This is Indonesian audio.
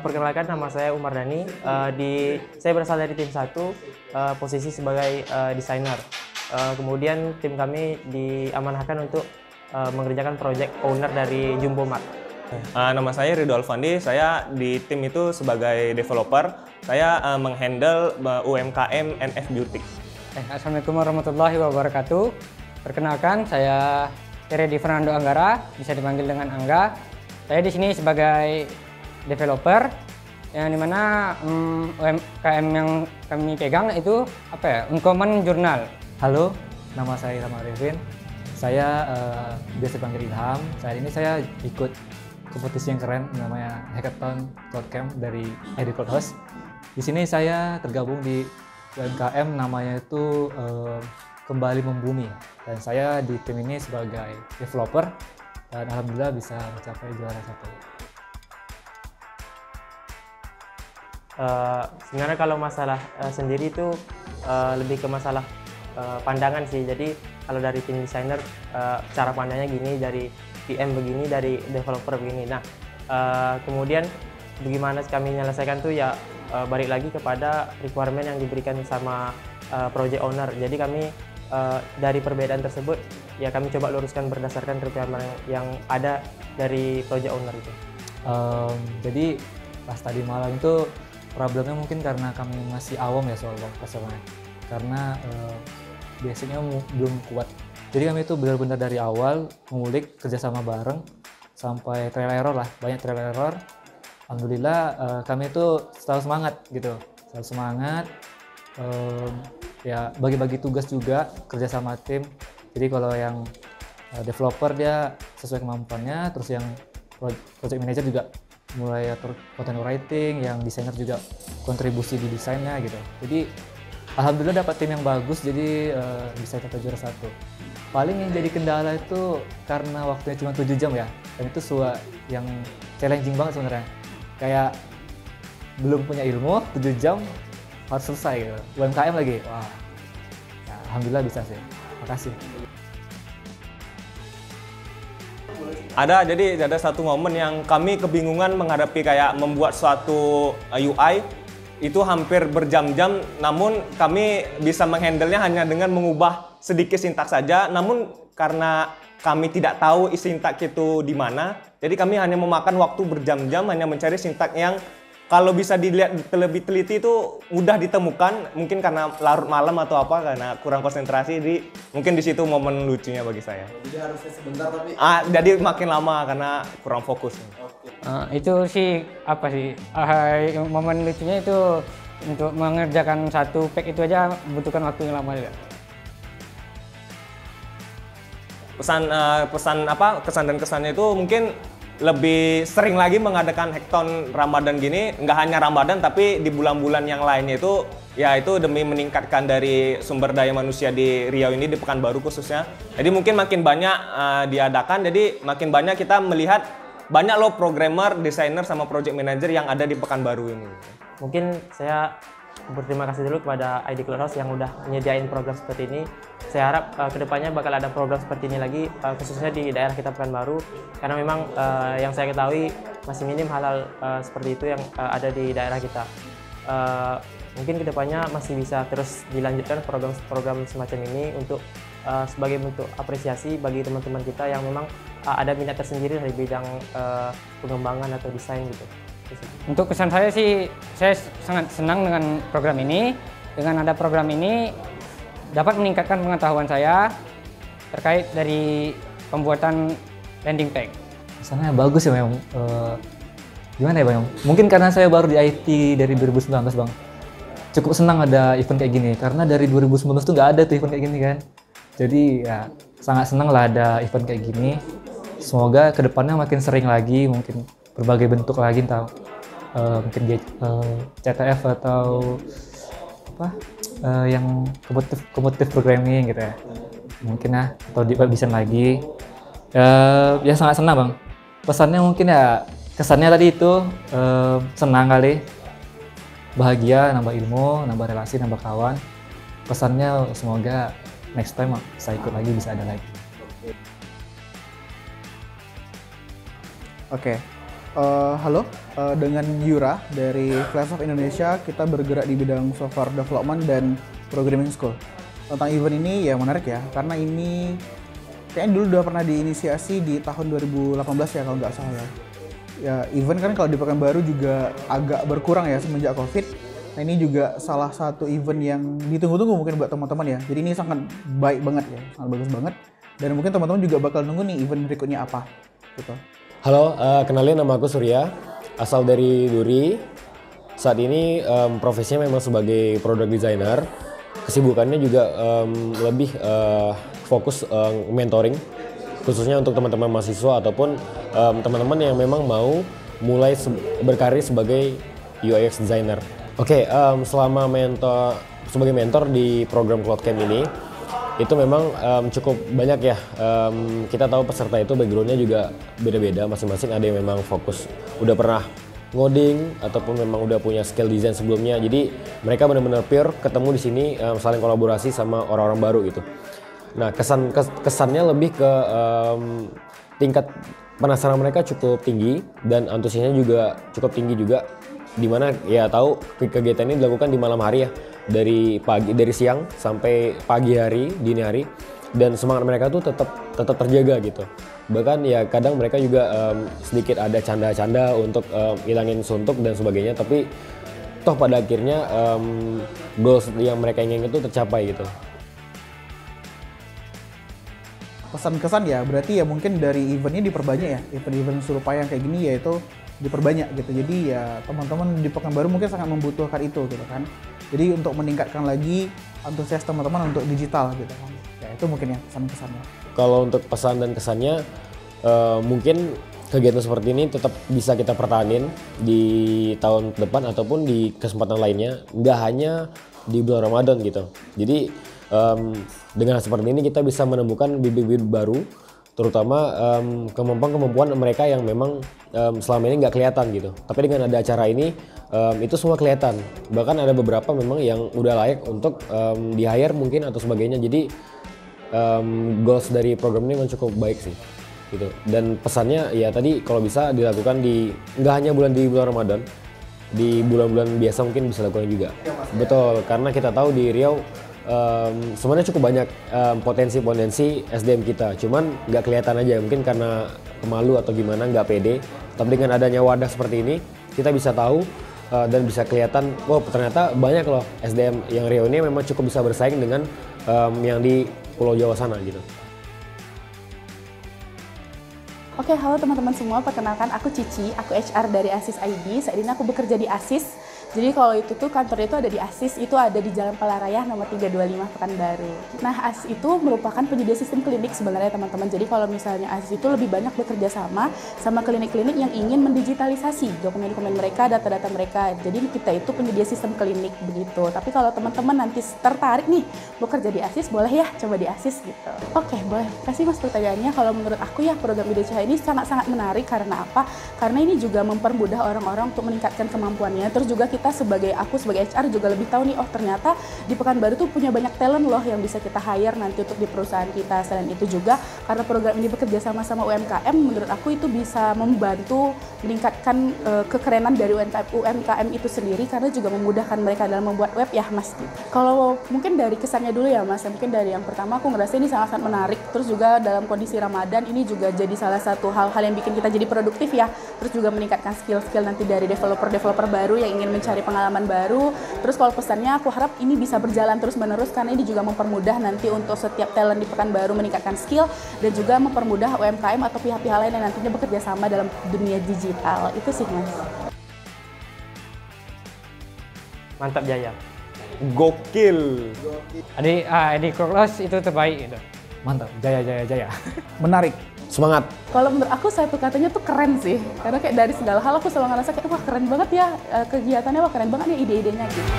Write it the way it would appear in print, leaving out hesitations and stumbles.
Perkenalkan, nama saya Umar Dhani. Saya berasal dari tim 1, posisi sebagai desainer. Kemudian tim kami diamanahkan untuk mengerjakan project owner dari Jumbo Mart. Nama saya Ridho Alfandi, saya di tim itu sebagai developer. Saya menghandle UMKM NF Beauty. Assalamualaikum warahmatullahi wabarakatuh. Perkenalkan, saya Teredi Fernando Anggara, bisa dipanggil dengan Angga. Saya di sini sebagai developer, yang dimana UMKM yang kami pegang itu Uncommon Journal. Halo, nama saya Ilham Arifin. Saya biasa dipanggil Ilham. Saat ini saya ikut kompetisi yang keren namanya Hackathon Cloud Camp dari ID Cloud Host. Di sini saya tergabung di UMKM namanya itu Kembali Membumi, dan saya di tim ini sebagai developer dan alhamdulillah bisa mencapai juara 1. Sebenarnya kalau masalah sendiri itu lebih ke masalah pandangan sih. Jadi kalau dari tim desainer cara pandangnya gini, dari PM begini, dari developer begini. Nah, kemudian bagaimana kami menyelesaikan tuh ya balik lagi kepada requirement yang diberikan sama project owner. Jadi kami dari perbedaan tersebut ya kami coba luruskan berdasarkan requirement yang ada dari project owner itu. Jadi pas tadi malam itu problemnya mungkin karena kami masih awam ya soal customer, karena basicnya belum kuat. Jadi kami itu benar-benar dari awal mengulik kerjasama bareng sampai trial error lah, banyak trial error. Alhamdulillah kami itu selalu semangat gitu, selalu semangat. Ya bagi-bagi tugas juga, kerjasama tim. Jadi kalau yang developer dia sesuai kemampuannya, terus yang project manager juga mulai atur content writing, yang desainer juga kontribusi di desainnya gitu. Jadi alhamdulillah dapat tim yang bagus, jadi bisa kita juara 1. Paling yang jadi kendala itu karena waktunya cuma 7 jam ya, dan itu yang challenging banget sebenarnya. Kayak belum punya ilmu, 7 jam harus selesai gitu. UMKM lagi, wah ya, alhamdulillah bisa sih. Makasih. Jadi ada satu momen yang kami kebingungan menghadapi kayak membuat suatu UI itu hampir berjam-jam, namun kami bisa menghandlenya hanya dengan mengubah sedikit sintaks saja. Namun karena kami tidak tahu sintaks itu di mana, jadi kami hanya memakan waktu berjam-jam hanya mencari sintaks yang kalau bisa dilihat lebih teliti itu mudah ditemukan. Mungkin karena larut malam atau apa, karena kurang konsentrasi. Mungkin di situ momen lucunya bagi saya. Jadi harusnya sebentar tapi Jadi makin lama karena kurang fokus. Itu sih momen lucunya itu untuk mengerjakan satu pack itu aja membutuhkan waktu yang lama juga. Kesan dan kesannya itu mungkin lebih sering lagi mengadakan hackathon Ramadan gini. Nggak hanya Ramadan, tapi di bulan-bulan yang lainnya itu ya itu demi meningkatkan dari sumber daya manusia di Riau ini, di Pekanbaru khususnya. Jadi mungkin makin banyak diadakan, jadi makin banyak kita melihat banyak loh programmer, desainer, sama project manager yang ada di Pekanbaru ini. Mungkin saya berterima kasih dulu kepada ID Cloud Host yang udah menyediain program seperti ini. Saya harap kedepannya bakal ada program seperti ini lagi, khususnya di daerah kita Pekanbaru, karena memang yang saya ketahui masih minim hal-hal seperti itu yang ada di daerah kita. Mungkin kedepannya masih bisa terus dilanjutkan program-program semacam ini untuk sebagai bentuk apresiasi bagi teman-teman kita yang memang ada minat tersendiri dari bidang pengembangan atau desain gitu. Untuk kesan saya sih, saya sangat senang dengan program ini. Dengan ada program ini, dapat meningkatkan pengetahuan saya terkait dari pembuatan landing page. Kesannya bagus ya Bang. Gimana ya Bang? Mungkin karena saya baru di IT dari 2019 Bang. Cukup senang ada event kayak gini, karena dari 2019 tuh nggak ada tuh event kayak gini kan. Jadi ya sangat senang lah ada event kayak gini. Semoga kedepannya makin sering lagi, mungkin berbagai bentuk lagi, entah mungkin CTF atau yang kompetitif programming gitu ya, mungkin ya, atau bisa lagi. Ya sangat senang Bang. Pesannya mungkin ya, kesannya tadi itu senang kali, bahagia, nambah ilmu, nambah relasi, nambah kawan. Pesannya semoga next time bisa ikut lagi, bisa ada lagi. Oke. Halo, dengan Yura dari Flash of Indonesia, kita bergerak di bidang software development dan programming school. Tentang event ini ya menarik ya, karena ini kayaknya dulu udah pernah diinisiasi di tahun 2018 ya kalau nggak salah ya. Ya event kan kalau di Pekanbaru juga agak berkurang ya semenjak COVID. Nah ini juga salah satu event yang ditunggu-tunggu mungkin buat teman-teman ya. Jadi ini sangat baik banget ya, sangat bagus banget. Dan mungkin teman-teman juga bakal nunggu nih event berikutnya apa gitu. Halo, kenalin nama aku Surya, asal dari Duri. Saat ini profesinya memang sebagai product designer. Kesibukannya juga lebih fokus mentoring, khususnya untuk teman-teman mahasiswa ataupun teman-teman yang memang mau mulai berkarir sebagai UX designer. Oke, selama sebagai mentor di program Cloudcamp ini, itu memang cukup banyak ya. Kita tahu peserta itu backgroundnya juga beda-beda, masing-masing ada yang memang fokus udah pernah ngoding ataupun memang udah punya skill design sebelumnya. Jadi mereka benar-benar pure ketemu di sini, saling kolaborasi sama orang-orang baru gitu. Nah kesannya lebih ke tingkat penasaran mereka cukup tinggi dan antusiasnya juga cukup tinggi juga. Dimana ya tahu kegiatan ini dilakukan di malam hari ya, dari siang sampai pagi hari, dini hari, dan semangat mereka tuh tetap terjaga gitu. Bahkan ya kadang mereka juga sedikit ada canda-canda untuk hilangin suntuk dan sebagainya, tapi toh pada akhirnya goals yang mereka inginkan itu tercapai gitu. Pesan-kesan ya berarti ya mungkin dari eventnya diperbanyak ya, event-event serupa yang kayak gini yaitu diperbanyak gitu. Jadi ya teman-teman di Pekanbaru mungkin sangat membutuhkan itu gitu kan. Jadi untuk meningkatkan lagi antusias teman-teman untuk digital gitu kan. Ya itu mungkin ya pesan-kesannya. Kalau untuk pesan dan kesannya mungkin kegiatan seperti ini tetap bisa kita pertahanin di tahun depan ataupun di kesempatan lainnya, nggak hanya di bulan Ramadan gitu. Jadi dengan seperti ini kita bisa menemukan bibit-bibit baru, terutama kemampuan mereka yang memang selama ini nggak kelihatan gitu. Tapi dengan ada acara ini itu semua kelihatan. Bahkan ada beberapa memang yang udah layak untuk di hire mungkin atau sebagainya. Jadi goals dari program ini memang cukup baik sih gitu. Dan pesannya ya tadi kalau bisa dilakukan nggak hanya di bulan Ramadan, di bulan-bulan biasa mungkin bisa dilakukan juga. Betul, karena kita tahu di Riau sebenarnya cukup banyak potensi-potensi SDM kita, cuman nggak kelihatan aja, mungkin karena pemalu atau gimana, nggak pede. Tapi dengan adanya wadah seperti ini, kita bisa tahu dan bisa kelihatan, wow ternyata banyak loh SDM yang Riau ini memang cukup bisa bersaing dengan yang di Pulau Jawa sana gitu. Oke, halo teman-teman semua, perkenalkan aku Cici, aku HR dari Asis ID. Saat ini aku bekerja di Asis. Jadi kalau itu tuh kantornya itu ada di Asis, itu ada di Jalan Palaraya nomor 325 Pekanbaru. Nah, Asis itu merupakan penyedia sistem klinik sebenarnya teman-teman. Jadi kalau misalnya Asis itu lebih banyak bekerja sama klinik-klinik yang ingin mendigitalisasi dokumen-dokumen mereka, data-data mereka. Jadi kita itu penyedia sistem klinik begitu. Tapi kalau teman-teman nanti tertarik nih bekerja di Asis, boleh ya coba di Asis gitu. Oke, boleh. Kasih Mas pertanyaannya. Kalau menurut aku ya program IDCH ini sangat-sangat menarik. Karena apa? Karena ini juga mempermudah orang-orang untuk meningkatkan kemampuannya. Terus juga aku sebagai HR juga lebih tahu nih, oh ternyata di Pekanbaru tuh punya banyak talent loh yang bisa kita hire nanti untuk di perusahaan kita. Selain itu juga karena program ini bekerja sama UMKM, menurut aku itu bisa membantu meningkatkan kekerenan dari UMKM itu sendiri, karena juga memudahkan mereka dalam membuat web ya Mas. Kalau mungkin dari kesannya dulu ya Mas, mungkin dari yang pertama aku ngerasa ini sangat-sangat menarik. Terus juga dalam kondisi Ramadan ini juga jadi salah satu hal-hal yang bikin kita jadi produktif ya. Terus juga meningkatkan skill-skill nanti dari developer baru yang ingin mencari pengalaman baru. Terus kalau pesannya aku harap ini bisa berjalan terus-menerus, karena ini juga mempermudah nanti untuk setiap talent di Pekanbaru meningkatkan skill, dan juga mempermudah UMKM atau pihak-pihak lain yang nantinya bekerja sama dalam dunia digital. Itu sih Mas. Mantap Jaya. Gokil. Adi Kroklos itu terbaik gitu. Mantap, jaya. Menarik. Semangat. Kalau menurut aku satu katanya tuh keren sih, karena kayak dari segala hal aku selalu ngerasa kayak wah keren banget ya kegiatannya, wah keren banget ya ide-idenya gitu.